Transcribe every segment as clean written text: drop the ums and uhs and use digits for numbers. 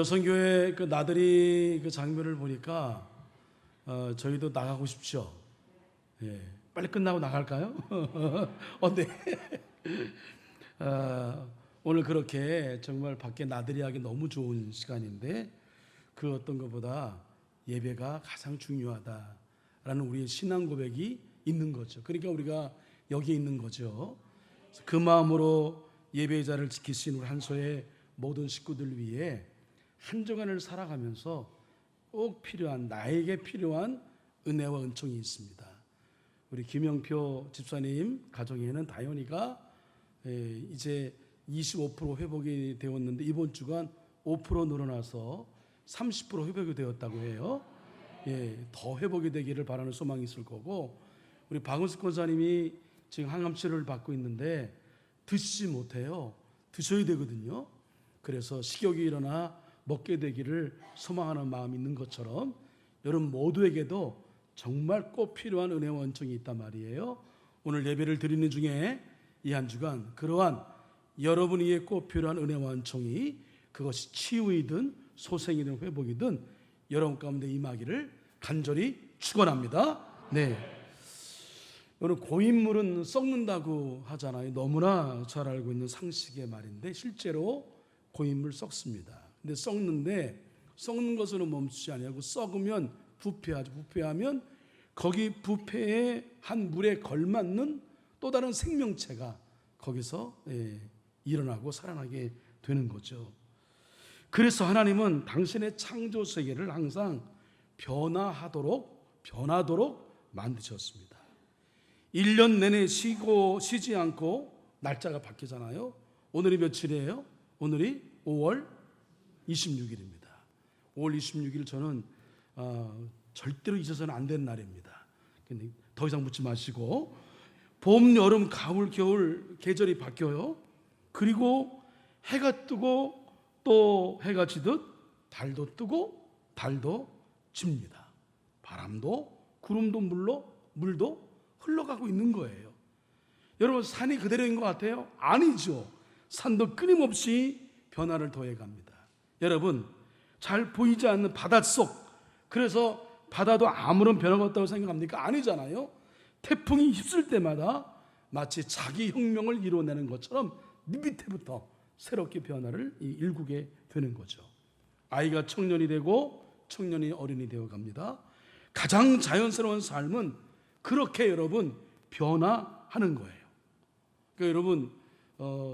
여성교회 그 나들이 그 장면을 보니까 저희도 나가고 싶죠. 예, 빨리 끝나고 나갈까요? 네. 오늘 그렇게 정말 밖에 나들이 하기 너무 좋은 시간인데 그 어떤 것보다 예배가 가장 중요하다라는 우리의 신앙 고백이 있는 거죠. 그러니까 우리가 여기 있는 거죠. 그 마음으로 예배의 자를 지키신 우리 한소의 모든 식구들 위해 한 주간을 살아가면서 꼭 필요한, 나에게 필요한 은혜와 은총이 있습니다. 우리 김영표 집사님 가정에는 다현이가 이제 25% 회복이 되었는데 이번 주간 5% 늘어나서 30% 회복이 되었다고 해요. 더 회복이 되기를 바라는 소망이 있을 거고, 우리 박은숙 권사님이 지금 항암 치료를 받고 있는데 드시지 못해요. 드셔야 되거든요. 그래서 식욕이 일어나 먹게 되기를 소망하는 마음이 있는 것처럼 여러분 모두에게도 정말 꼭 필요한 은혜와 은총이 있단 말이에요. 오늘 예배를 드리는 중에 이 한 주간 그러한 여러분 위에 꼭 필요한 은혜와 은총이, 그것이 치유이든 소생이든 회복이든 여러분 가운데 임하기를 간절히 축원합니다. 네. 여러분 고인물은 썩는다고 하잖아요. 너무나 잘 알고 있는 상식의 말인데 실제로 고인물 썩습니다. 근데 썩는 것으로 멈추지 아니하고 썩으면 부패하죠. 부패하면 거기 부패의 한 물에 걸맞는 또 다른 생명체가 거기서 일어나고 살아나게 되는 거죠. 그래서 하나님은 당신의 창조 세계를 항상 변하도록 만드셨습니다. 1년 내내 쉬지 않고 날짜가 바뀌잖아요. 오늘이 며칠이에요? 오늘이 5월 26일입니다. 5월 26일 저는 절대로 잊어서는 안 되는 날입니다. 근데 더 이상 묻지 마시고, 봄, 여름, 가을, 겨울 계절이 바뀌어요. 그리고 해가 뜨고 또 해가 지듯 달도 뜨고 달도 집니다. 바람도 구름도 물도 흘러가고 있는 거예요. 여러분 산이 그대로인 것 같아요? 아니죠. 산도 끊임없이 변화를 더해갑니다. 여러분 잘 보이지 않는 바닷속, 그래서 바다도 아무런 변화가 없다고 생각합니까? 아니잖아요. 태풍이 휩쓸 때마다 마치 자기 혁명을 이뤄내는 것처럼 밑에부터 새롭게 변화를 일구게 되는 거죠. 아이가 청년이 되고 청년이 어른이 되어 갑니다. 가장 자연스러운 삶은 그렇게 여러분 변화하는 거예요. 그러니까 여러분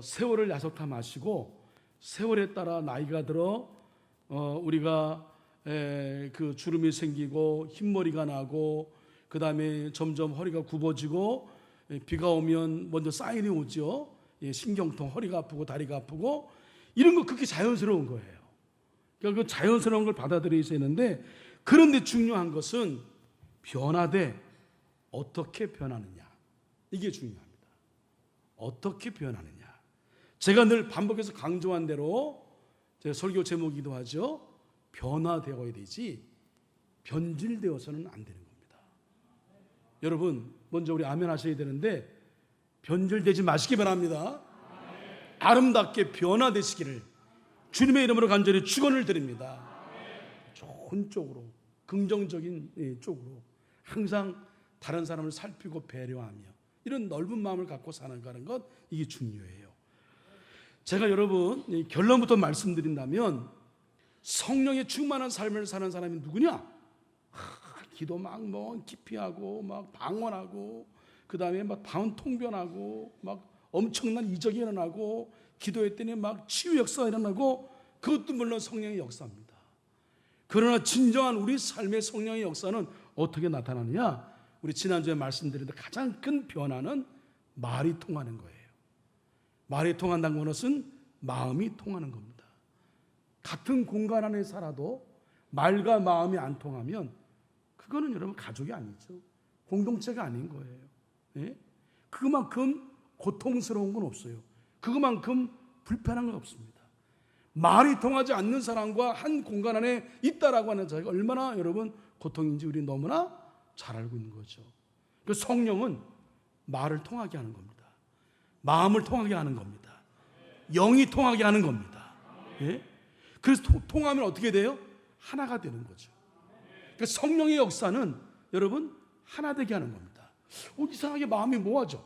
세월을 야속하 마시고, 세월에 따라 나이가 들어 우리가 그 주름이 생기고 흰머리가 나고 그 다음에 점점 허리가 굽어지고 비가 오면 먼저 사인이 오죠. 신경통, 허리가 아프고 다리가 아프고 이런 거 그렇게 자연스러운 거예요. 그러니까 그 자연스러운 걸 받아들여야 되는데, 그런데 중요한 것은 변화돼 어떻게 변하느냐, 이게 중요합니다. 어떻게 변하느냐. 제가 늘 반복해서 강조한 대로 제 설교 제목이기도 하죠. 변화되어야 되지 변질되어서는 안 되는 겁니다. 여러분 먼저 우리 아멘 하셔야 되는데 변질되지 마시기 바랍니다. 아름답게 변화되시기를 주님의 이름으로 간절히 축원을 드립니다. 좋은 쪽으로, 긍정적인 쪽으로 항상 다른 사람을 살피고 배려하며 이런 넓은 마음을 갖고 사는 것, 이게 중요해요. 제가 여러분 결론부터 말씀드린다면 성령의 충만한 삶을 사는 사람이 누구냐? 기도 막 깊이 하고 막 방언하고 그 다음에 막 방언 통변하고 막 엄청난 이적이 일어나고 기도했더니 막 치유 역사가 일어나고, 그것도 물론 성령의 역사입니다. 그러나 진정한 우리 삶의 성령의 역사는 어떻게 나타나느냐? 우리 지난주에 말씀드렸는데 가장 큰 변화는 말이 통하는 거예요. 말이 통한다는 것은 마음이 통하는 겁니다. 같은 공간 안에 살아도 말과 마음이 안 통하면 그거는 여러분 가족이 아니죠. 공동체가 아닌 거예요. 그만큼 고통스러운 건 없어요. 그만큼 불편한 건 없습니다. 말이 통하지 않는 사람과 한 공간 안에 있다라고 하는 자가 얼마나 여러분 고통인지 우리 너무나 잘 알고 있는 거죠. 그 성령은 말을 통하게 하는 겁니다. 마음을 통하게 하는 겁니다. 영이 통하게 하는 겁니다. 그래서 통하면 어떻게 돼요? 하나가 되는 거죠. 그러니까 성령의 역사는 여러분 하나 되게 하는 겁니다. 이상하게 마음이 모아져.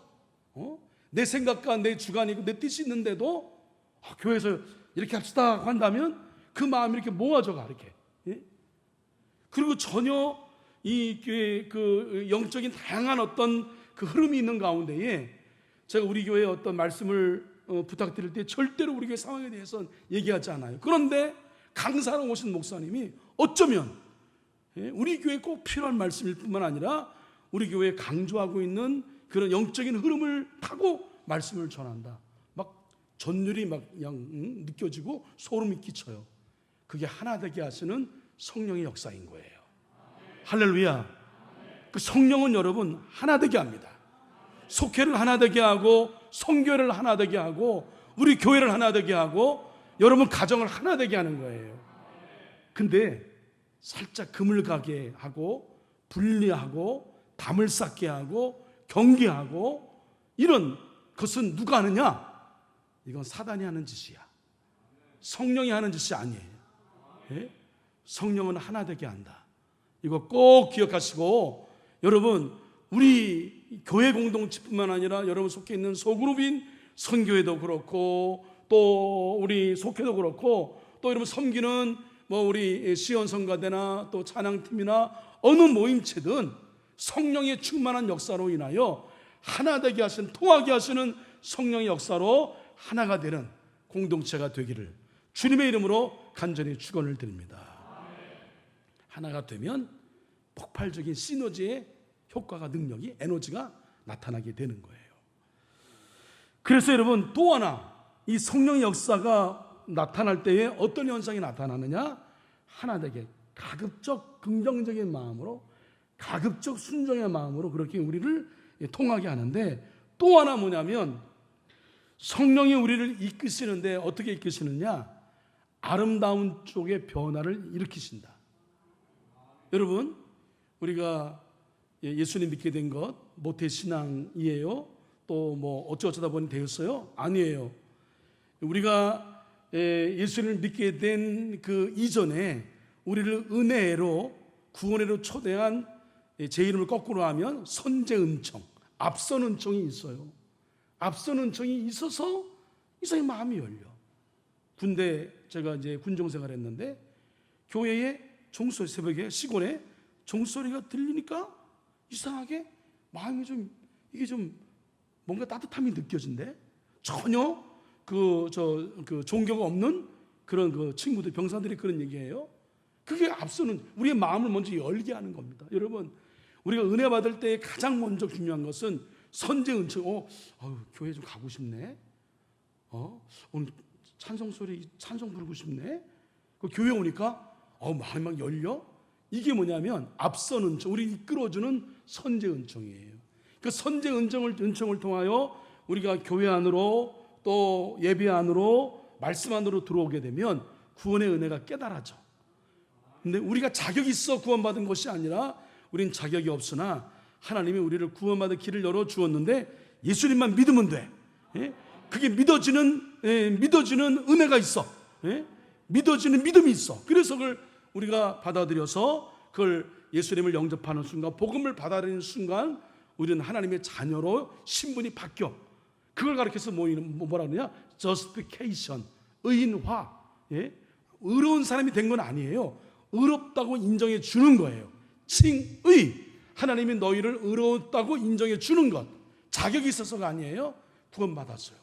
내 생각과 내 주관이고 내 뜻이 있는데도 교회에서 이렇게 합시다 한다면 그 마음이 이렇게 모아져가 이렇게. 예? 그리고 전혀 이 교회 그 영적인 다양한 어떤 그 흐름이 있는 가운데에 제가 우리 교회에 어떤 말씀을 부탁드릴 때 절대로 우리 교회 상황에 대해서는 얘기하지 않아요. 그런데 강사로 오신 목사님이 어쩌면 우리 교회에 꼭 필요한 말씀일 뿐만 아니라 우리 교회에 강조하고 있는 그런 영적인 흐름을 타고 말씀을 전한다. 막 전율이 막 그냥 느껴지고 소름이 끼쳐요. 그게 하나 되게 하시는 성령의 역사인 거예요. 할렐루야. 그 성령은 여러분 하나 되게 합니다. 속회를 하나 되게 하고 성교회를 하나 되게 하고 우리 교회를 하나 되게 하고 여러분 가정을 하나 되게 하는 거예요. 근데 살짝 금을 가게 하고 분리하고 담을 쌓게 하고 경계하고 이런 것은 누가 하느냐? 이건 사단이 하는 짓이야. 성령이 하는 짓이 아니에요. 예? 성령은 하나 되게 한다. 이거 꼭 기억하시고 여러분 우리 교회 공동체뿐만 아니라 여러분 속해 있는 소그룹인 선교회도 그렇고 또 우리 속회도 그렇고 또 여러분 섬기는 우리 시온 성가대나 또 찬양팀이나 어느 모임체든 성령의 충만한 역사로 인하여 하나 되게 하시는 통하게 하시는 성령의 역사로 하나가 되는 공동체가 되기를 주님의 이름으로 간절히 축원을 드립니다. 하나가 되면 폭발적인 시너지의 효과가 능력이 에너지가 나타나게 되는 거예요. 그래서 여러분 또 하나 이 성령의 역사가 나타날 때에 어떤 현상이 나타나느냐? 하나 되게 가급적 긍정적인 마음으로 가급적 순종의 마음으로 그렇게 우리를 통하게 하는데 또 하나 뭐냐면 성령이 우리를 이끄시는데 어떻게 이끄시느냐? 아름다운 쪽의 변화를 일으키신다. 여러분 우리가 예수님 믿게 된 것 모태신앙이에요? 또 어쩌다 보니 되었어요? 아니에요. 우리가 예수님을 믿게 된 그 이전에 우리를 은혜로 구원으로 초대한 제 이름을 거꾸로 하면 선제은총, 앞선 은총이 있어요. 앞선 은총이 있어서 이상히 마음이 열려. 군대 제가 이제 군종 생활했는데 교회에 종소리 새벽에 시골에 종소리가 들리니까 이상하게 마음이 이게 뭔가 따뜻함이 느껴진대. 전혀 그 종교가 없는 그런 그 친구들 병사들이 그런 얘기예요. 그게 앞서는 우리의 마음을 먼저 열게 하는 겁니다. 여러분 우리가 은혜 받을 때 가장 먼저 중요한 것은 선제 은총. 교회 좀 가고 싶네. 오늘 찬송 부르고 싶네. 그 교회 오니까 마음이 막 열려. 이게 뭐냐면 앞선 은총, 우리 이끌어주는 선제 은총이에요. 그 선제 은총을 통하여 우리가 교회 안으로 또 예배 안으로 말씀 안으로 들어오게 되면 구원의 은혜가 깨달아져. 근데 우리가 자격이 있어 구원받은 것이 아니라 우린 자격이 없으나 하나님이 우리를 구원받을 길을 열어 주었는데 예수님만 믿으면 돼. 그게 믿어지는 은혜가 있어. 믿어지는 믿음이 있어. 그래서 그걸 우리가 받아들여서 그걸 예수님을 영접하는 순간, 복음을 받아들이는 순간 우리는 하나님의 자녀로 신분이 바뀌어. 그걸 가르쳐서 뭐라 그러냐? justification, 의인화. 의로운 사람이 된 건 아니에요. 의롭다고 인정해 주는 거예요. 칭의. 하나님이 너희를 의롭다고 인정해 주는 것. 자격이 있어서가 아니에요. 구원받았어요.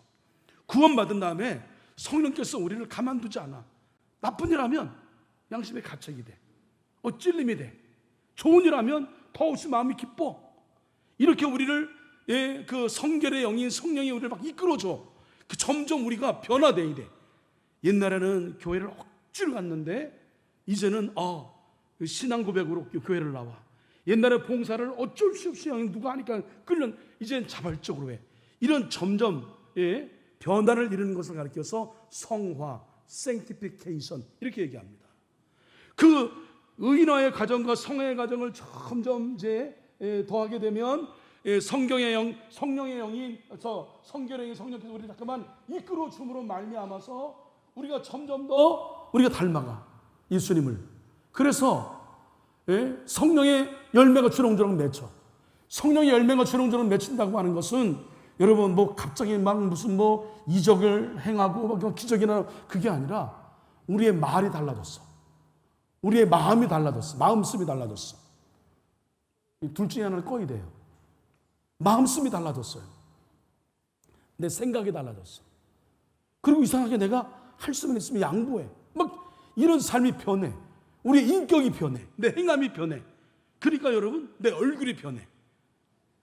구원받은 다음에 성령께서 우리를 가만두지 않아. 나쁜 일 하면 양심의 가책이 돼. 찔림이 돼. 좋은 일 하면 더없이 마음이 기뻐. 이렇게 우리를 그 성결의 영인 성령이 우리를 막 이끌어줘. 점점 우리가 변화돼야 돼. 옛날에는 교회를 억지로 갔는데 이제는 신앙 고백으로 교회를 나와. 옛날에 봉사를 어쩔 수 없이 누가 하니까 끌려. 이제는 자발적으로 해. 이런 점점 변화를 이루는 것을 가리켜서 성화, sanctification 이렇게 얘기합니다. 그 의인화의 과정과 성화의 과정을 점점 이제 더하게 되면 성령의 영이 성결의 성령께서 우리를 잠깐만 이끌어 줌으로 말미암아서 우리가 점점 더 우리가 닮아가 예수님을. 그래서 성령의 열매가 주렁주렁 맺혀. 성령의 열매가 주렁주렁 맺힌다고 하는 것은 여러분 뭐 갑자기 막 무슨 뭐 이적을 행하고 막 기적이나 그게 아니라 우리의 말이 달라졌어. 우리의 마음이 달라졌어. 마음씀이 달라졌어. 둘 중에 하나는 꺼야 돼요. 마음씀이 달라졌어요. 내 생각이 달라졌어. 그리고 이상하게 내가 할 수만 있으면 양보해. 막 이런 삶이 변해. 우리의 인격이 변해. 내 행함이 변해. 그러니까 여러분 내 얼굴이 변해.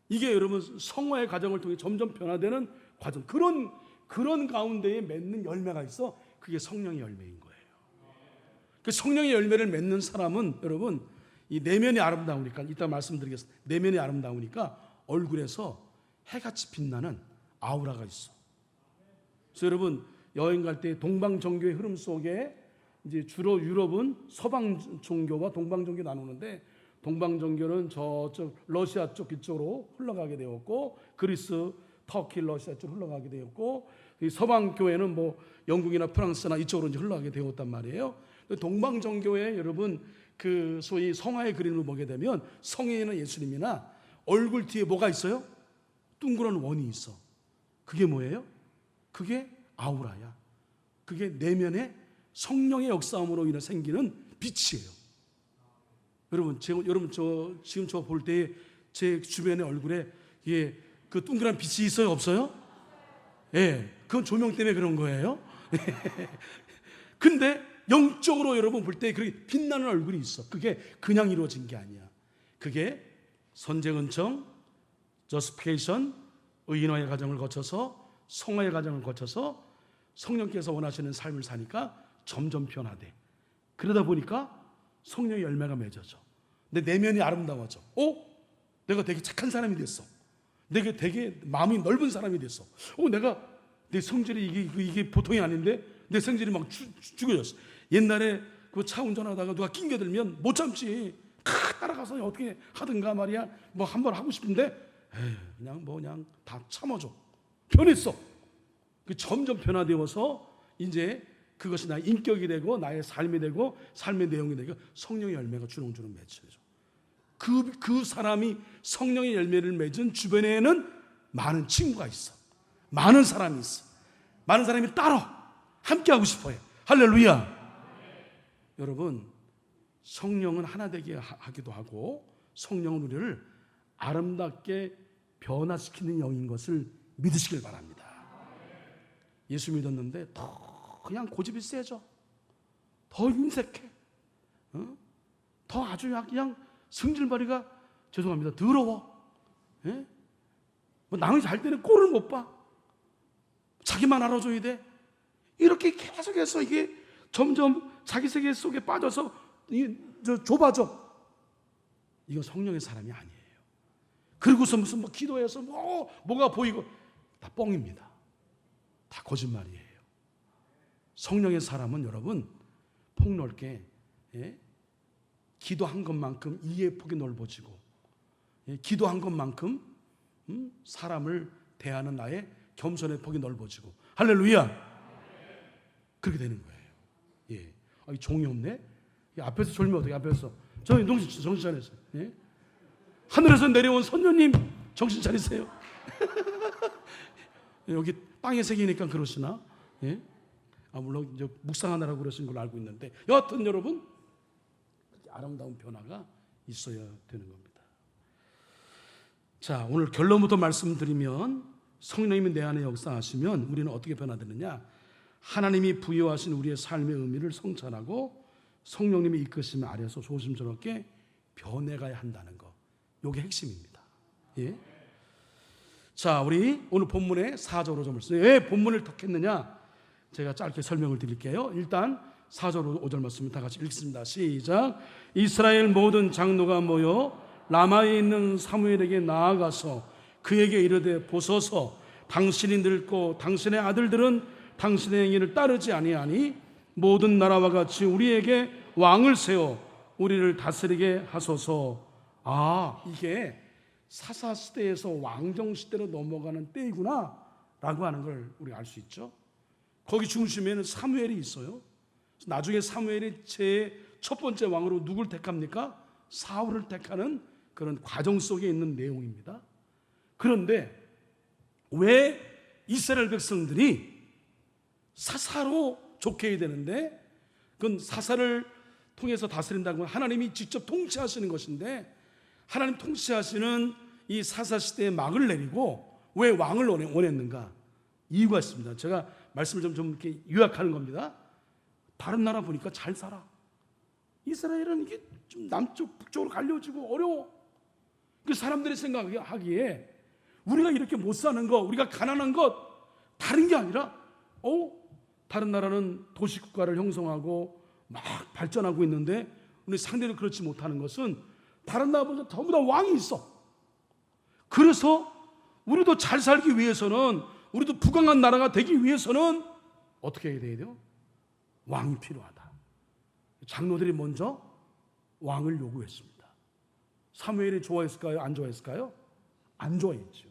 이게 여러분 성화의 과정을 통해 점점 변화되는 과정. 그런 가운데에 맺는 열매가 있어. 그게 성령의 열매인 거예요. 그 성령의 열매를 맺는 사람은 여러분 이 내면이 아름다우니까 이따 말씀드리겠습니다. 내면이 아름다우니까 얼굴에서 해같이 빛나는 아우라가 있어. 그래서 여러분 여행 갈 때 동방 종교의 흐름 속에 이제 주로 유럽은 서방 종교와 동방 종교 나누는데 동방 종교는 저쪽 러시아 쪽 이쪽으로 흘러가게 되었고 그리스, 터키, 러시아 쪽 흘러가게 되었고 이 서방 교회는 뭐 영국이나 프랑스나 이쪽으로 이제 흘러가게 되었단 말이에요. 동방 종교에 여러분 그 소위 성화의 그림을 보게 되면 성에는 예수님이나 얼굴 뒤에 뭐가 있어요? 둥그런 원이 있어. 그게 뭐예요? 그게 아우라야. 그게 내면에 성령의 역사함으로 인해 생기는 빛이에요. 여러분 지금 저 볼 때 제 주변의 얼굴에 그 둥그런 빛이 있어요? 없어요? 예, 그건 조명 때문에 그런 거예요. 근데 영적으로 여러분 볼 때 그렇게 빛나는 얼굴이 있어. 그게 그냥 이루어진 게 아니야. 그게 선제은청, 저스피케이션, 의인화의 과정을 거쳐서 성화의 과정을 거쳐서 성령께서 원하시는 삶을 사니까 점점 변화돼. 그러다 보니까 성령의 열매가 맺어져. 내 내면이 아름다워져. 내가 되게 착한 사람이 됐어. 내가 되게 마음이 넓은 사람이 됐어. 내가 내 성질이 이게 보통이 아닌데 내 성질이 막 죽여졌어. 옛날에 그 차 운전하다가 누가 낑겨들면 못 참지. 따라가서 어떻게 하든가 말이야. 뭐 한 번 하고 싶은데 그냥 다 참아줘. 변했어. 점점 변화되어서 이제 그것이 나의 인격이 되고 나의 삶이 되고 삶의 내용이 되고 성령의 열매가 주렁주렁 맺혀져. 그 사람이 성령의 열매를 맺은 주변에는 많은 친구가 있어. 많은 사람이 있어. 많은 사람이 따라 함께하고 싶어요. 할렐루야. 여러분 성령은 하나 되게 하기도 하고 성령은 우리를 아름답게 변화시키는 영인 것을 믿으시길 바랍니다. 예수 믿었는데 더 그냥 고집이 세져. 더 인색해. 더 아주 그냥 성질머리가 죄송합니다. 더러워. 뭐 남이 잘 때는 꼴을 못 봐. 자기만 알아줘야 돼. 이렇게 계속해서 이게 점점 자기 세계 속에 빠져서 좁아져. 이건 성령의 사람이 아니에요. 그리고서 무슨 뭐 기도해서 뭐가 보이고 다 뻥입니다. 다 거짓말이에요. 성령의 사람은 여러분 폭넓게 기도한 것만큼 이해의 폭이 넓어지고 기도한 것만큼 사람을 대하는 나의 겸손의 폭이 넓어지고 할렐루야. 그렇게 되는 거예요. 종이 없네. 앞에서 졸면 어떻게? 앞에서 정신 차리세요. 하늘에서 내려온 선녀님 정신 차리세요. 여기 땅의 세계니까 그러시나? 물론 이제 묵상하느라고 그러신 걸로 알고 있는데 여하튼 여러분 아름다운 변화가 있어야 되는 겁니다. 자, 오늘 결론부터 말씀드리면 성령님이 내 안에 역사하시면 우리는 어떻게 변화되느냐? 하나님이 부여하신 우리의 삶의 의미를 성찰하고 성령님의 이끄심 아래서 조심스럽게 변해가야 한다는 거. 이게 핵심입니다. 자, 우리 오늘 본문의 4절로 좀 말씀. 왜 본문을 택했느냐? 제가 짧게 설명을 드릴게요. 일단 4절 5절 말씀 다 같이 읽습니다. 시작. 이스라엘 모든 장로가 모여 라마에 있는 사무엘에게 나아가서 그에게 이르되 보소서 당신이 늙고 당신의 아들들은 당신의 행위를 따르지 아니하니 모든 나라와 같이 우리에게 왕을 세워 우리를 다스리게 하소서. 이게 사사시대에서 왕정시대로 넘어가는 때이구나 라고 하는 걸 우리가 알 수 있죠. 거기 중심에는 사무엘이 있어요. 나중에 사무엘이 제 첫 번째 왕으로 누굴 택합니까? 사울을 택하는 그런 과정 속에 있는 내용입니다. 그런데 왜 이스라엘 백성들이 사사로 족해야 되는데, 그건 사사를 통해서 다스린다고 하면 하나님이 직접 통치하시는 것인데, 하나님 통치하시는 이 사사 시대에 막을 내리고 왜 왕을 원했는가? 이유가 있습니다. 제가 말씀을 좀 이렇게 요약하는 겁니다. 다른 나라 보니까 잘 살아. 이스라엘은 이게 좀 남쪽 북쪽으로 갈려지고 어려워. 그 사람들이 생각하기에 우리가 이렇게 못 사는 것, 우리가 가난한 것 다른 게 아니라 다른 나라는 도시국가를 형성하고 막 발전하고 있는데 우리 상대로 그렇지 못하는 것은 다른 나라보다 전부 다 왕이 있어. 그래서 우리도 잘 살기 위해서는, 우리도 부강한 나라가 되기 위해서는 어떻게 해야 돼요? 왕이 필요하다. 장로들이 먼저 왕을 요구했습니다. 사무엘이 좋아했을까요? 안 좋아했을까요? 안 좋아했죠.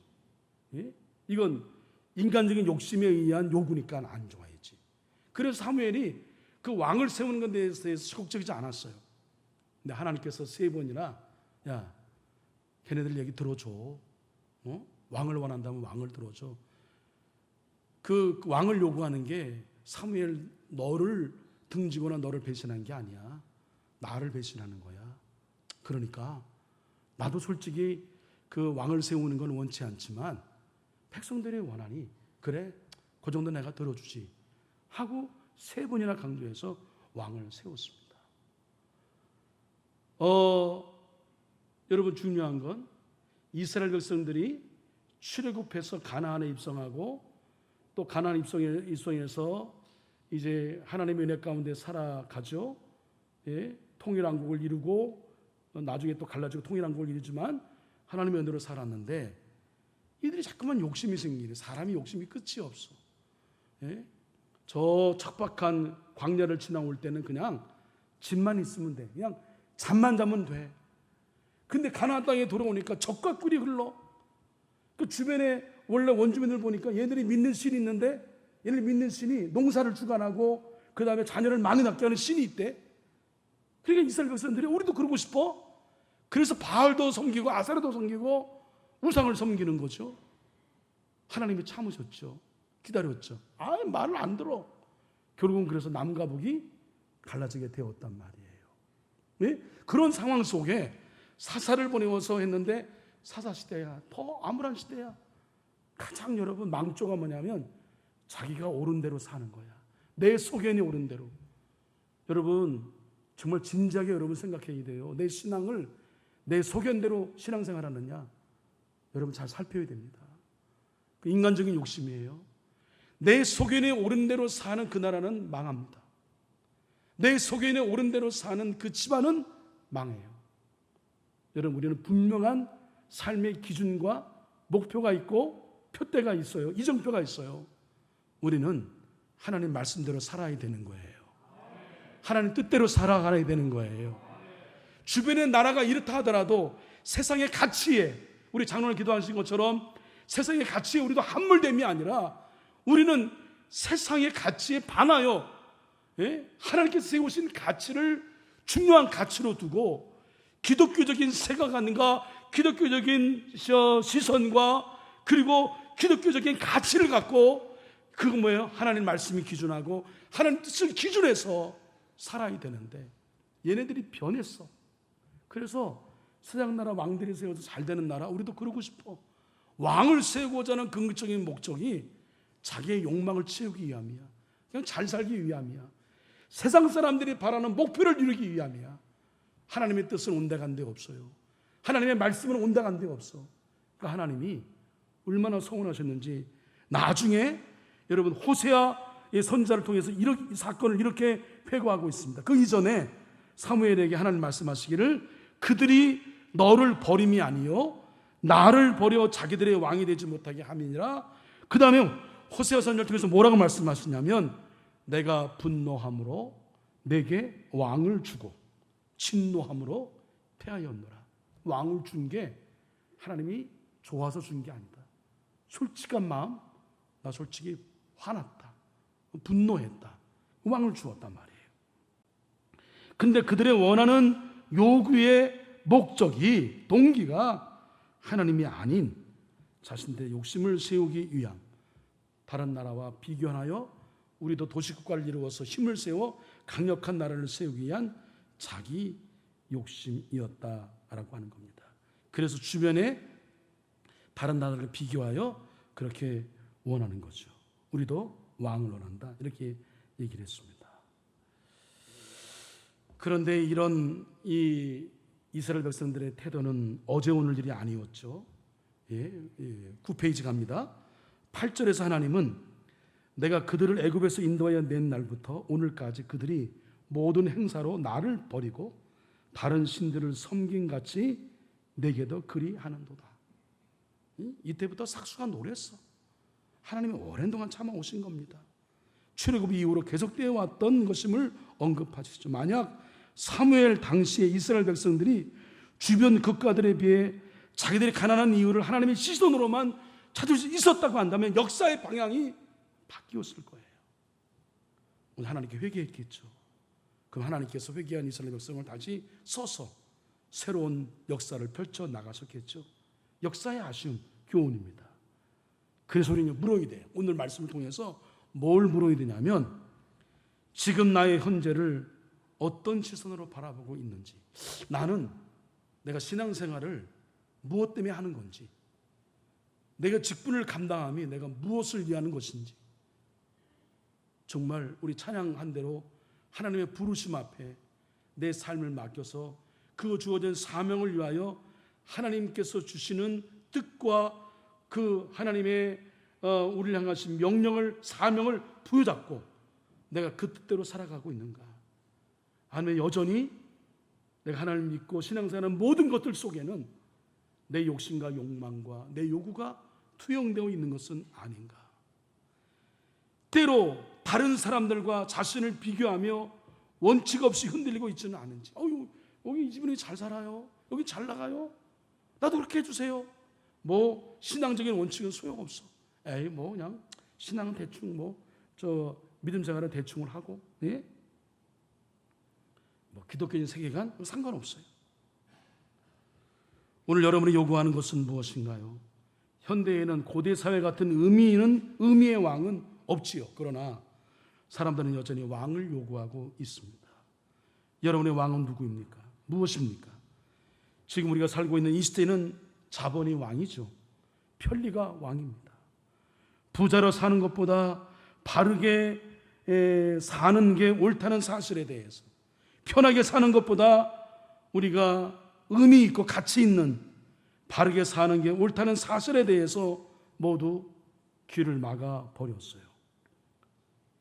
예? 이건 인간적인 욕심에 의한 요구니까 안 좋아했지. 그래서 사무엘이 그 왕을 세우는 것에 대해서 적극적이지 않았어요. 근데 하나님께서 3번이나 야, 걔네들 얘기 들어줘. 왕을 원한다면 왕을 들어줘. 그 왕을 요구하는 게 사무엘, 너를 등지거나 너를 배신한 게 아니야. 나를 배신하는 거야. 그러니까 나도 솔직히 그 왕을 세우는 건 원치 않지만 백성들이 원하니 그래, 그 정도 내가 들어주지 하고 3번이나 강조해서 왕을 세웠습니다. 여러분, 중요한 건 이스라엘 백성들이 출애굽해서 가나안에 입성하고 또 가나안 입성해서 이제 하나님의 은혜 가운데 살아가죠. 예, 통일왕국을 이루고 나중에 또 갈라지고 통일왕국을 이루지만 하나님의 은혜로 살았는데 이들이 자꾸만 욕심이 생기네. 사람이 욕심이 끝이 없어. 예? 저 척박한 광야를 지나올 때는 그냥 집만 있으면 돼. 그냥 잠만 자면 돼. 근데 가나안 땅에 돌아오니까 적과 꿀이 흘러. 그 주변에 원래 원주민들 보니까 얘들이 믿는 신이 있는데, 얘를 믿는 신이 농사를 주관하고 그 다음에 자녀를 많이 낳게 하는 신이 있대. 그러니까 이스라엘 백성들이 우리도 그러고 싶어. 그래서 바알도 섬기고 아세라도 섬기고 우상을 섬기는 거죠. 하나님이 참으셨죠. 기다렸죠. 말을 안 들어. 결국은 그래서 남과 북이 갈라지게 되었단 말이에요. 네? 그런 상황 속에 사사를 보내어서 했는데 사사 시대야. 더 암울한 시대야. 가장 여러분 망조가 뭐냐면 자기가 옳은 대로 사는 거야. 내 소견이 옳은 대로. 여러분 정말 진지하게 여러분 생각해야 돼요. 내 신앙을 내 소견대로 신앙생활하느냐, 여러분 잘 살펴야 됩니다. 그 인간적인 욕심이에요. 내 소견이 옳은 대로 사는 그 나라는 망합니다. 내 소견이 옳은 대로 사는 그 집안은 망해요. 여러분, 우리는 분명한 삶의 기준과 목표가 있고 표대가 있어요. 이정표가 있어요. 우리는 하나님 말씀대로 살아야 되는 거예요. 하나님 뜻대로 살아가야 되는 거예요. 주변의 나라가 이렇다 하더라도 세상의 가치에, 우리 장로를 기도하신 것처럼 세상의 가치에 우리도 함몰됨이 아니라 우리는 세상의 가치에 반하여 하나님께서 세우신 가치를 중요한 가치로 두고 기독교적인 생각과 기독교적인 시선과 그리고 기독교적인 가치를 갖고, 그건 뭐예요? 하나님 말씀이 기준하고 하나님 뜻을 기준해서 살아야 되는데 얘네들이 변했어. 그래서 세상 나라 왕들이 세워서 잘 되는 나라, 우리도 그러고 싶어. 왕을 세우고자 하는 근본적인 목적이 자기의 욕망을 채우기 위함이야. 그냥 잘 살기 위함이야. 세상 사람들이 바라는 목표를 이루기 위함이야. 하나님의 뜻은 온데간데 없어요. 하나님의 말씀은 온데간데 없어. 그러니까 하나님이 얼마나 서운하셨는지 나중에 여러분 호세아의 선지자를 통해서 이 사건을 이렇게 회고하고 있습니다. 그 이전에 사무엘에게 하나님 말씀하시기를 그들이 너를 버림이 아니요 나를 버려 자기들의 왕이 되지 못하게 함이니라. 그 다음에 호세아 선지자를 통해서 뭐라고 말씀하시냐면 내가 분노함으로 내게 왕을 주고 진노함으로 패하였노라. 왕을 준 게 하나님이 좋아서 준 게 아니다. 솔직한 마음, 나 솔직히 화났다. 분노했다. 왕을 주었단 말이에요. 근데 그들의 원하는 요구의 목적이, 동기가 하나님이 아닌 자신들의 욕심을 세우기 위함, 다른 나라와 비교하여 우리도 도시국가를 이루어서 힘을 세워 강력한 나라를 세우기 위한 자기 욕심이었다라고 하는 겁니다. 그래서 주변에 다른 나라를 비교하여 그렇게 원하는 거죠. 우리도 왕을 원한다, 이렇게 얘기를 했습니다. 그런데 이런 이 이스라엘 백성들의 태도는 어제 오늘 일이 아니었죠. 9페이지 갑니다. 8절에서 하나님은 내가 그들을 애굽에서 인도하여 낸 날부터 오늘까지 그들이 모든 행사로 나를 버리고 다른 신들을 섬김같이 내게도 그리 하는도다. 이때부터 삭수가 노랬어. 하나님이 오랜 동안 참아오신 겁니다. 출애굽 이후로 계속되어 왔던 것임을 언급하시죠. 만약 사무엘 당시에 이스라엘 백성들이 주변 국가들에 비해 자기들이 가난한 이유를 하나님의 시선으로만 찾을 수 있었다고 한다면 역사의 방향이 바뀌었을 거예요. 오늘 하나님께 회개했겠죠. 그럼 하나님께서 회개한 이스라엘 백성을 다시 써서 새로운 역사를 펼쳐 나가셨겠죠. 역사의 아쉬움, 교훈입니다. 그래서 우리는 물어야 돼요. 오늘 말씀을 통해서 뭘 물어야 되냐면 지금 나의 현재를 어떤 시선으로 바라보고 있는지, 나는 내가 신앙생활을 무엇 때문에 하는 건지, 내가 직분을 감당함이 내가 무엇을 위하는 것인지, 정말 우리 찬양한 대로 하나님의 부르심 앞에 내 삶을 맡겨서 그 주어진 사명을 위하여 하나님께서 주시는 뜻과 그 하나님의 우리를 향하신 명령을, 사명을 부여잡고 내가 그 뜻대로 살아가고 있는가? 아니면 여전히 내가 하나님을 믿고 신앙생활하는 모든 것들 속에는 내 욕심과 욕망과 내 요구가 투영되어 있는 것은 아닌가? 때로 다른 사람들과 자신을 비교하며 원칙 없이 흔들리고 있지는 않은지, 여기 이 집은 잘 살아요, 여기 잘 나가요, 나도 그렇게 해주세요. 뭐 신앙적인 원칙은 소용없어. 뭐 그냥 신앙은 대충 믿음 생활은 대충을 하고, 뭐 기독교인 세계관 상관없어요. 오늘 여러분이 요구하는 것은 무엇인가요? 현대에는 고대 사회 같은 의미의 왕은 없지요. 그러나 사람들은 여전히 왕을 요구하고 있습니다. 여러분의 왕은 누구입니까? 무엇입니까? 지금 우리가 살고 있는 이 시대는 자본이 왕이죠. 편리가 왕입니다. 부자로 사는 것보다 바르게 사는 게 옳다는 사실에 대해서, 편하게 사는 것보다 우리가 의미 있고 가치 있는 바르게 사는 게 옳다는 사실에 대해서 모두 귀를 막아 버렸어요.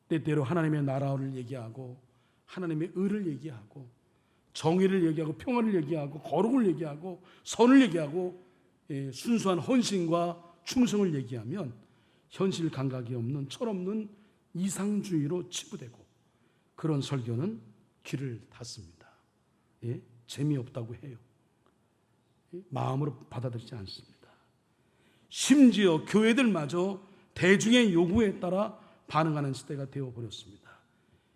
때때로 하나님의 나라를 얘기하고 하나님의 의를 얘기하고 정의를 얘기하고 평화를 얘기하고 거룩을 얘기하고 선을 얘기하고 순수한 헌신과 충성을 얘기하면 현실 감각이 없는 철없는 이상주의로 치부되고, 그런 설교는 귀를 닫습니다. 재미없다고 해요. 마음으로 받아들이지 않습니다. 심지어 교회들마저 대중의 요구에 따라 반응하는 시대가 되어버렸습니다.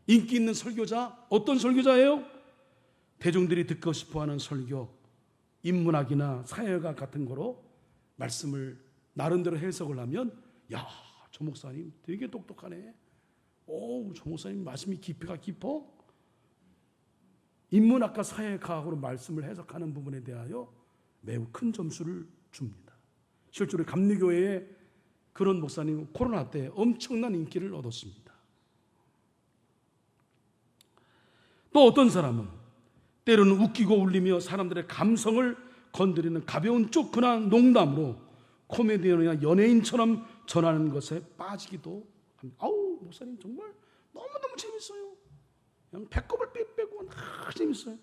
인기 있는 설교자, 어떤 설교자예요? 대중들이 듣고 싶어하는 설교, 인문학이나 사회학 같은 거로 말씀을 나름대로 해석을 하면, 야, 저 목사님 되게 똑똑하네, 저 목사님 말씀이 깊이가 깊어. 인문학과 사회학으로 말씀을 해석하는 부분에 대하여 매우 큰 점수를 줍니다. 실제로 감리교회에 그런 목사님 코로나 때 엄청난 인기를 얻었습니다. 또 어떤 사람은 때로는 웃기고 울리며 사람들의 감성을 건드리는 가벼운 조크나 농담으로 코미디언이나 연예인처럼 전하는 것에 빠지기도 합니다. 목사님 정말 너무너무 재밌어요. 그냥 배꼽을 빼고 재밌어요.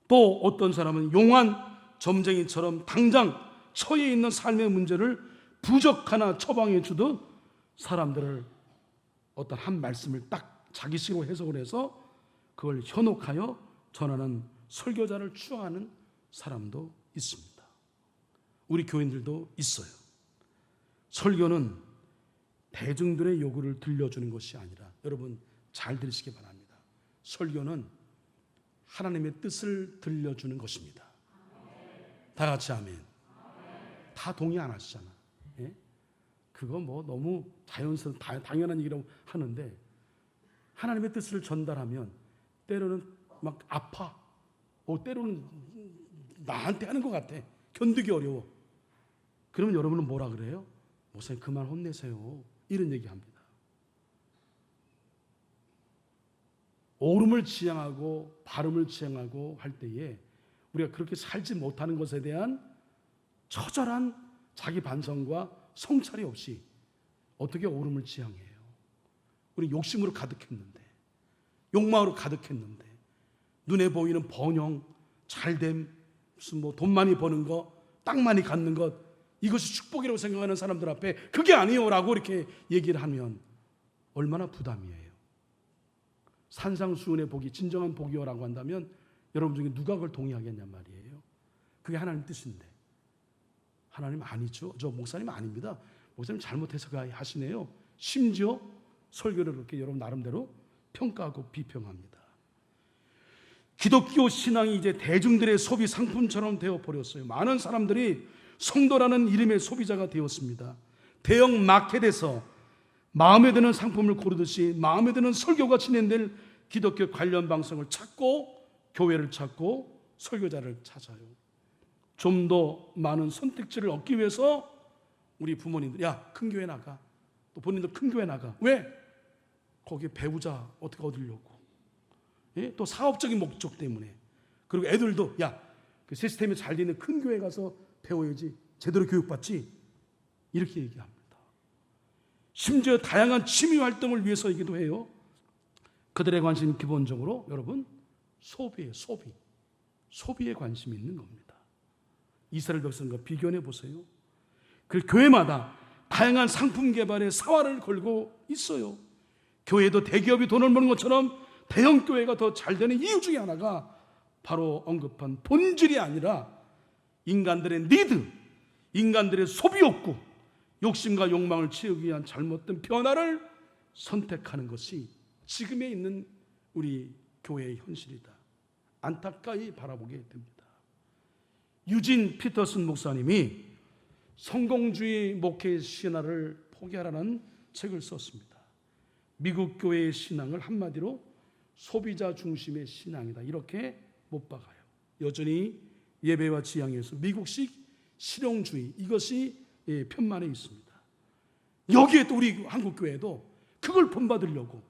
또 어떤 사람은 용한 점쟁이처럼 당장 처해 있는 삶의 문제를 부적 하나 처방해 주듯 사람들을 어떤 한 말씀을 딱 자기식으로 해석을 해서 그걸 현혹하여 전하는 설교자를 추앙하는 사람도 있습니다. 우리 교인들도 있어요. 설교는 대중들의 요구를 들려주는 것이 아니라, 여러분 잘 들으시기 바랍니다. 설교는 하나님의 뜻을 들려주는 것입니다. 다 같이 아멘. 다 동의 안 하시잖아. 예? 그거 뭐 너무 자연스러운 당연한 얘기라고 하는데, 하나님의 뜻을 전달하면 때로는 막 아파. 때로는 나한테 하는 것 같아. 견디기 어려워. 그러면 여러분은 뭐라 그래요? 목사님 그만 혼내세요. 이런 얘기합니다. 옳음을 지향하고 바름을 지향하고 할 때에 우리가 그렇게 살지 못하는 것에 대한 처절한 자기 반성과 성찰이 없이 어떻게 옳음을 지향해요? 우리 욕심으로 가득했는데, 욕망으로 가득했는데, 눈에 보이는 번영, 잘됨, 무슨 뭐 돈 많이 버는 거, 땅 많이 갖는 것, 이것이 축복이라고 생각하는 사람들 앞에 그게 아니요라고 이렇게 얘기를 하면 얼마나 부담이에요. 산상수훈의 복이 진정한 복이요라고 한다면 여러분 중에 누가 그걸 동의하겠냔 말이에요. 그게 하나님 뜻인데, 하나님 아니죠. 저 목사님 아닙니다. 목사님 잘못해서 하시네요. 심지어 설교를 그렇게 여러분 나름대로 평가하고 비평합니다. 기독교 신앙이 이제 대중들의 소비 상품처럼 되어버렸어요. 많은 사람들이 성도라는 이름의 소비자가 되었습니다. 대형 마켓에서 마음에 드는 상품을 고르듯이 마음에 드는 설교가 진행될 기독교 관련 방송을 찾고 교회를 찾고 설교자를 찾아요. 좀 더 많은 선택지를 얻기 위해서 우리 부모님들, 야, 큰 교회 나가. 또 본인도 큰 교회 나가. 왜? 거기 배우자 어떻게 얻으려고. 예? 또 사업적인 목적 때문에. 그리고 애들도, 야, 그 시스템이 잘 되는 큰 교회 가서 배워야지, 제대로 교육받지, 이렇게 얘기합니다. 심지어 다양한 취미 활동을 위해서이기도 해요. 그들의 관심은 기본적으로 여러분 소비에 관심이 있는 겁니다. 이스라엘 백성과 비교해 보세요. 그 교회마다 다양한 상품 개발에 사활을 걸고 있어요. 교회도 대기업이 돈을 버는 것처럼 대형 교회가 더 잘 되는 이유 중에 하나가 바로 언급한 본질이 아니라 인간들의 니드, 인간들의 소비 욕구, 욕심과 욕망을 채우기 위한 잘못된 변화를 선택하는 것이 지금에 있는 우리 교회의 현실이다. 안타까이 바라보게 됩니다. 유진 피터슨 목사님이 성공주의 목회 신화를 포기하라는 책을 썼습니다. 미국 교회의 신앙을 한마디로 소비자 중심의 신앙이다, 이렇게 못 박아요. 여전히 예배와 지향에서 미국식 실용주의, 이것이 편만에 있습니다. 여기에 또 우리 한국교회도 그걸 본받으려고,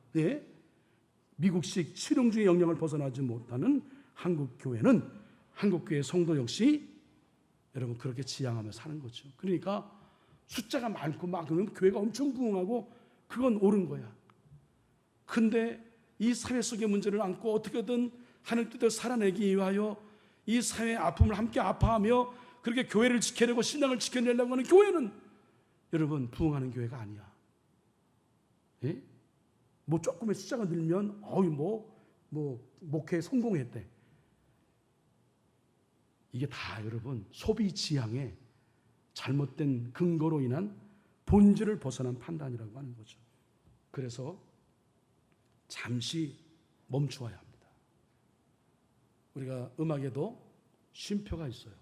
미국식 실용주의 영역을 벗어나지 못하는 한국교회는, 한국교회 성도 역시 여러분 그렇게 지향하며 사는 거죠. 그러니까 숫자가 많고 막 그러면 교회가 엄청 부흥하고 그건 옳은 거야. 근데 이 사회 속의 문제를 안고 어떻게든 하나님 뜻대로 살아내기 위하여 이 사회의 아픔을 함께 아파하며 그렇게 교회를 지켜내고 신앙을 지켜내려고 하는 교회는 여러분 부흥하는 교회가 아니야. 예? 뭐 조금의 숫자가 늘면 목회에 성공했대. 이게 다 여러분 소비 지향의 잘못된 근거로 인한 본질을 벗어난 판단이라고 하는 거죠. 그래서 잠시 멈추어야 합니다. 우리가 음악에도 쉼표가 있어요.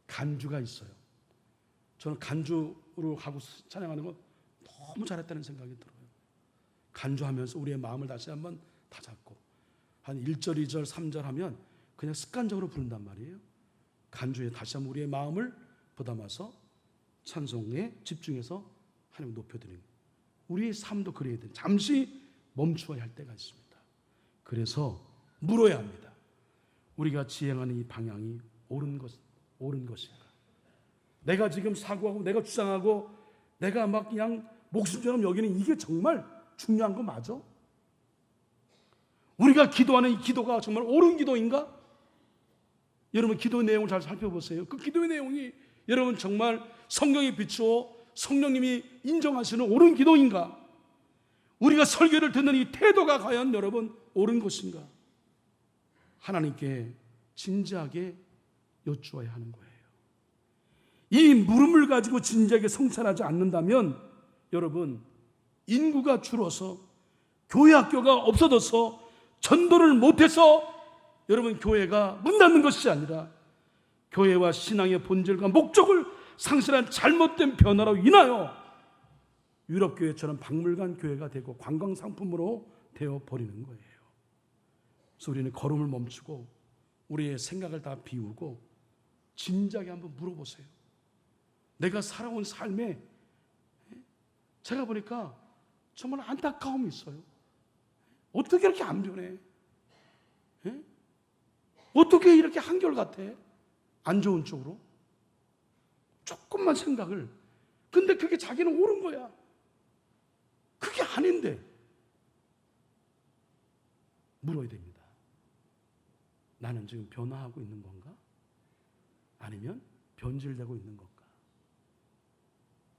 간주가 있어요. 저는 간주로 하고 찬양하는 거 너무 잘했다는 생각이 들어요. 간주하면서 우리의 마음을 다시 한번 다잡고 한 1절, 2절, 3절 하면 그냥 습관적으로 부른단 말이에요. 간주에 다시 한번 우리의 마음을 보담아서 찬송에 집중해서 하나님 높여드리는, 우리의 삶도 그래야 돼요. 잠시 멈추어야 할 때가 있습니다. 그래서 물어야 합니다. 우리가 지향하는 이 방향이 옳은 것인가? 내가 지금 사고하고 내가 주장하고 내가 막 그냥 목숨처럼 여기는 이게 정말 중요한 거 맞아? 우리가 기도하는 이 기도가 정말 옳은 기도인가? 여러분 기도의 내용을 잘 살펴보세요. 그 기도의 내용이 여러분 정말 성경에 비추어 성령님이 인정하시는 옳은 기도인가? 우리가 설교를 듣는 이 태도가 과연 여러분 옳은 것인가? 하나님께 진지하게 여쭈어야 하는 거예요. 이 물음을 가지고 진지하게 성찰하지 않는다면 여러분 인구가 줄어서 교회 학교가 없어져서 전도를 못해서 여러분 교회가 문 닫는 것이 아니라 교회와 신앙의 본질과 목적을 상실한 잘못된 변화로 인하여 유럽교회처럼 박물관 교회가 되고 관광상품으로 되어버리는 거예요. 그래서 우리는 걸음을 멈추고 우리의 생각을 다 비우고 진작에 한번 물어보세요. 내가 살아온 삶에 제가 보니까 정말 안타까움이 있어요. 어떻게 이렇게 안 변해? 어떻게 이렇게 한결같아? 안 좋은 쪽으로? 조금만 생각을. 근데 그게 자기는 옳은 거야. 그게 아닌데 물어야 됩니다. 나는 지금 변화하고 있는 건가? 아니면 변질되고 있는 건가?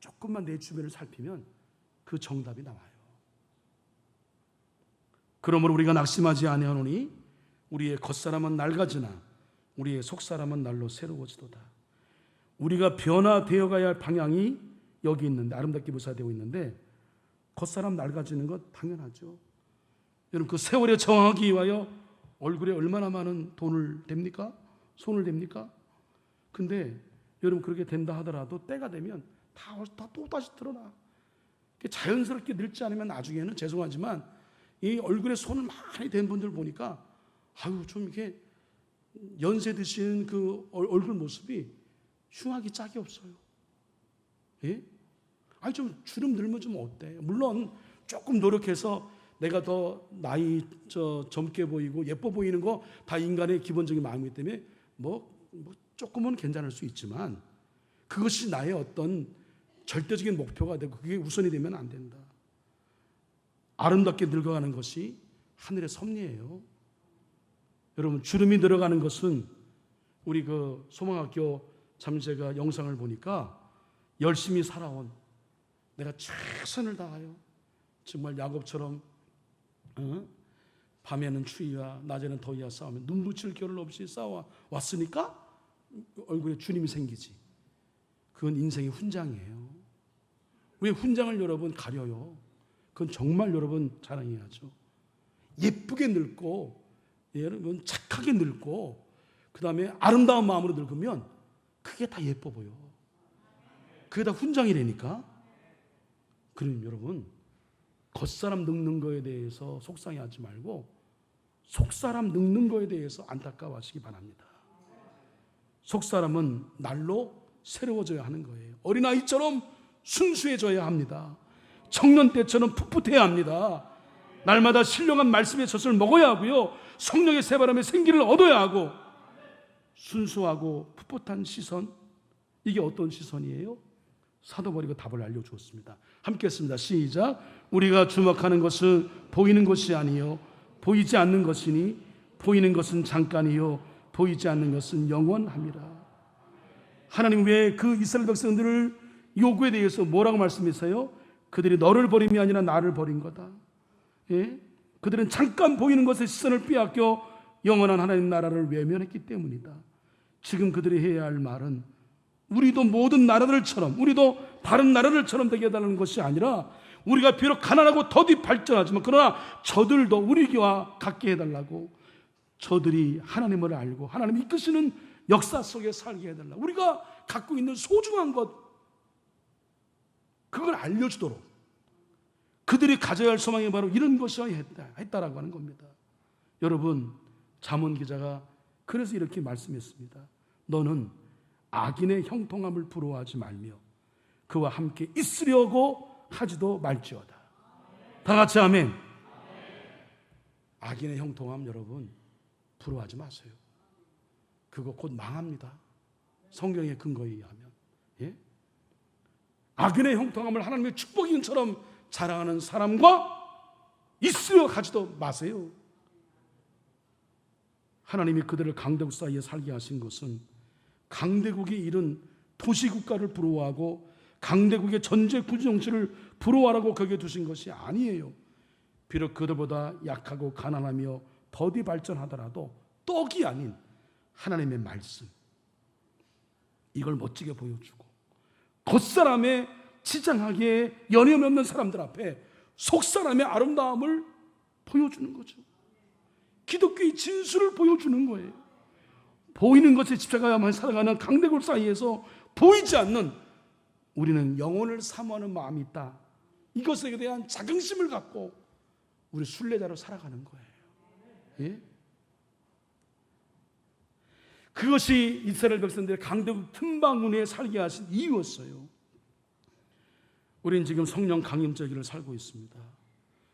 조금만 내 주변을 살피면 그 정답이 나와요. 그러므로 우리가 낙심하지 아니하노니 우리의 겉사람은 낡아지나 우리의 속사람은 날로 새로워지도다. 우리가 변화되어 가야 할 방향이 여기 있는데, 아름답게 묘사되어 있는데, 겉사람 낡아지는 것 당연하죠. 여러분, 그 세월에 저항하기 위하여 얼굴에 얼마나 많은 돈을 댑니까? 손을 댑니까? 근데 여러분, 그렇게 된다 하더라도 때가 되면 다 또다시 드러나. 자연스럽게 늙지 않으면 나중에는, 죄송하지만 이 얼굴에 손을 많이 댄 분들 보니까 아유, 좀 이렇게 연세 드신 그 얼굴 모습이 흉하기 짝이 없어요. 예? 아니, 좀 주름 들면 좀 어때? 물론 조금 노력해서 내가 더 나이 젊게 보이고 예뻐 보이는 거 다 인간의 기본적인 마음이기 때문에 뭐 조금은 괜찮을 수 있지만 그것이 나의 어떤 절대적인 목표가 되고 그게 우선이 되면 안 된다. 아름답게 늙어가는 것이 하늘의 섭리예요. 여러분, 주름이 늘어가는 것은 우리 그 소망학교 잠재가 영상을 보니까 열심히 살아온, 내가 최선을 다하여 정말 야곱처럼 밤에는 추위와 낮에는 더위와 싸우며 눈 붙일 겨를 없이 싸워왔으니까 얼굴에 주름이 생기지. 그건 인생의 훈장이에요. 왜 훈장을 여러분 가려요? 그건 정말 여러분 자랑해야죠. 예쁘게 늙고 여러분 착하게 늙고 그 다음에 아름다운 마음으로 늙으면 그게 다 예뻐 보여. 그게 다 훈장이라니까. 그러면 여러분, 겉사람 늙는 거에 대해서 속상해하지 말고 속사람 늙는 거에 대해서 안타까워하시기 바랍니다. 속사람은 날로 새로워져야 하는 거예요. 어린아이처럼 순수해져야 합니다. 청년 때처럼 풋풋해야 합니다. 날마다 신령한 말씀의 젖을 먹어야 하고요, 성령의 새바람에 생기를 얻어야 하고, 순수하고 풋풋한 시선, 이게 어떤 시선이에요? 사도 바울이 답을 알려주었습니다. 함께 했습니다. 시작. 우리가 주목하는 것은 보이는 것이 아니요 보이지 않는 것이니 보이는 것은 잠깐이요 보이지 않는 것은 영원함이라. 하나님 왜 그 이스라엘 백성들을 요구에 대해서 뭐라고 말씀했어요? 그들이 너를 버림이 아니라 나를 버린 거다. 예? 그들은 잠깐 보이는 것에 시선을 빼앗겨 영원한 하나님 나라를 외면했기 때문이다. 지금 그들이 해야 할 말은 우리도 모든 나라들처럼, 우리도 다른 나라들처럼 되게 해달라는 것이 아니라 우리가 비록 가난하고 더디 발전하지만 그러나 저들도 우리와 같게 해달라고, 저들이 하나님을 알고 하나님 이끄시는 역사 속에 살게 해달라. 우리가 갖고 있는 소중한 것, 그걸 알려주도록, 그들이 가져야 할 소망이 바로 이런 것이어야 했다라고 하는 겁니다. 여러분, 잠언 기자가 그래서 이렇게 말씀했습니다. 너는 악인의 형통함을 부러워하지 말며 그와 함께 있으려고 하지도 말지어다. 다 같이 아멘. 악인의 형통함 여러분 부러워하지 마세요. 그거 곧 망합니다. 성경의 근거에 의하면. 예? 악인의 형통함을 하나님의 축복인처럼 자랑하는 사람과 있으려 하지도 마세요. 하나님이 그들을 강대국 사이에 살게 하신 것은 강대국이 이룬 도시국가를 부러워하고 강대국의 전제 구조 정치를 부러워하라고 거기에 두신 것이 아니에요. 비록 그들보다 약하고 가난하며 더디 발전하더라도 떡이 아닌 하나님의 말씀, 이걸 멋지게 보여주고 겉사람에 치장하기에 여념이 없는 사람들 앞에 속사람의 아름다움을 보여주는 거죠. 기독교의 진수를 보여주는 거예요. 보이는 것에 집착하여만 살아가는 강대국 사이에서 보이지 않는 우리는 영혼을 사모하는 마음이 있다. 이것에 대한 자긍심을 갖고 우리 순례자로 살아가는 거예요. 예? 그것이 이스라엘 백성들의 강대국 틈바구니에 살게 하신 이유였어요. 우리는 지금 성령 강림절기를 살고 있습니다.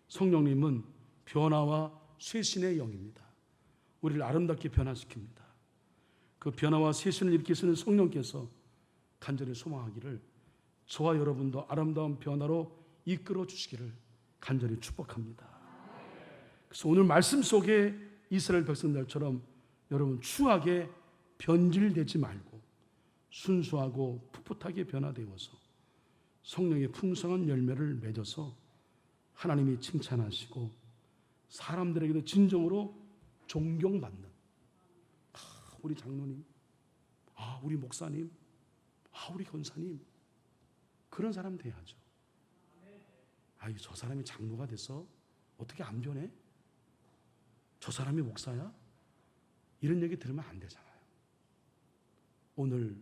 성령님은 변화와 쇄신의 영입니다. 우리를 아름답게 변화시킵니다. 그 변화와 쇄신을 일으키시는 성령께서 간절히 소망하기를 저와 여러분도 아름다운 변화로 이끌어 주시기를 간절히 축복합니다. 그래서 오늘 말씀 속에 이스라엘 백성들처럼 여러분 추하게 변질되지 말고 순수하고 풋풋하게 변화되어서 성령의 풍성한 열매를 맺어서 하나님이 칭찬하시고 사람들에게도 진정으로 존경받는 우리 장로님, 우리 목사님, 우리 권사님 그런 사람 돼야죠. 저 사람이 장로가 돼서 어떻게 안 변해? 저 사람이 목사야? 이런 얘기 들으면 안 되잖아요. 오늘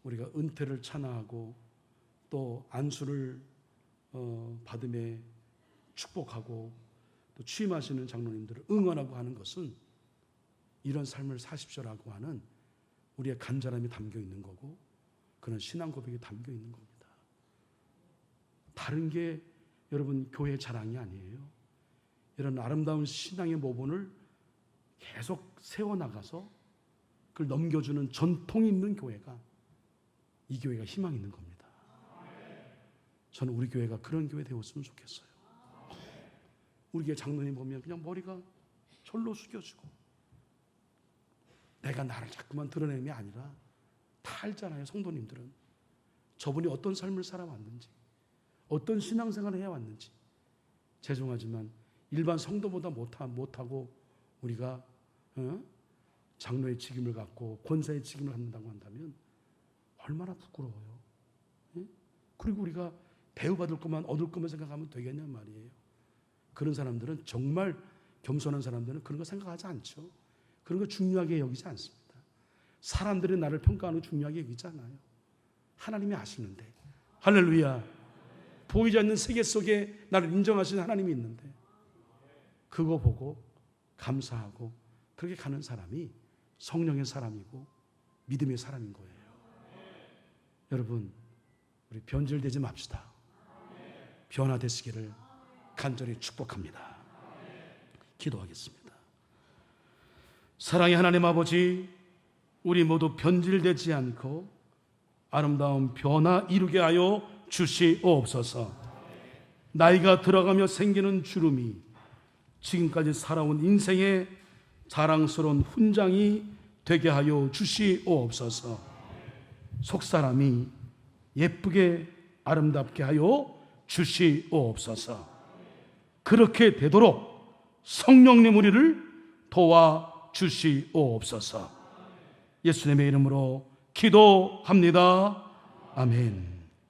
우리가 은퇴를 찬양하고 또 안수를 받음에 축복하고 또 취임하시는 장로님들을 응원하고 하는 것은 이런 삶을 사십시오라고 하는 우리의 간절함이 담겨 있는 거고 그런 신앙 고백이 담겨 있는 겁니다. 다른 게 여러분 교회 자랑이 아니에요. 이런 아름다운 신앙의 모본을 계속 세워나가서 그걸 넘겨주는 전통이 있는 교회가 이 교회가 희망 있는 겁니다. 저는 우리 교회가 그런 교회 되었으면 좋겠어요. 우리 교회 장로님 보면 그냥 머리가 절로 숙여지고 내가 나를 자꾸만 드러내는 게 아니라 다 알잖아요. 성도님들은 저분이 어떤 삶을 살아왔는지 어떤 신앙생활을 해왔는지. 죄송하지만 일반 성도보다 못하고 우리가 장로의 직임을 갖고 권사의 직임을 갖는다고 한다면 얼마나 부끄러워요. 그리고 우리가 대우받을 것만 얻을 것만 생각하면 되겠냐 말이에요. 그런 사람들은 정말 겸손한 사람들은 그런 거 생각하지 않죠. 그런 거 중요하게 여기지 않습니다. 사람들이 나를 평가하는 거 중요하게 여기지 않아요. 하나님이 아시는데. 할렐루야. 보이지 않는 세계 속에 나를 인정하시는 하나님이 있는데 그거 보고 감사하고 그렇게 가는 사람이 성령의 사람이고 믿음의 사람인 거예요. 여러분 우리 변질되지 맙시다. 변화되시기를 간절히 축복합니다. 기도하겠습니다. 사랑의 하나님 아버지, 우리 모두 변질되지 않고 아름다운 변화 이루게 하여 주시옵소서. 나이가 들어가며 생기는 주름이 지금까지 살아온 인생의 자랑스러운 훈장이 되게 하여 주시옵소서. 속사람이 예쁘게 아름답게 하여 주시옵소서. 그렇게 되도록 성령님 우리를 도와 주시옵소서. 예수님의 이름으로 기도합니다. 아멘.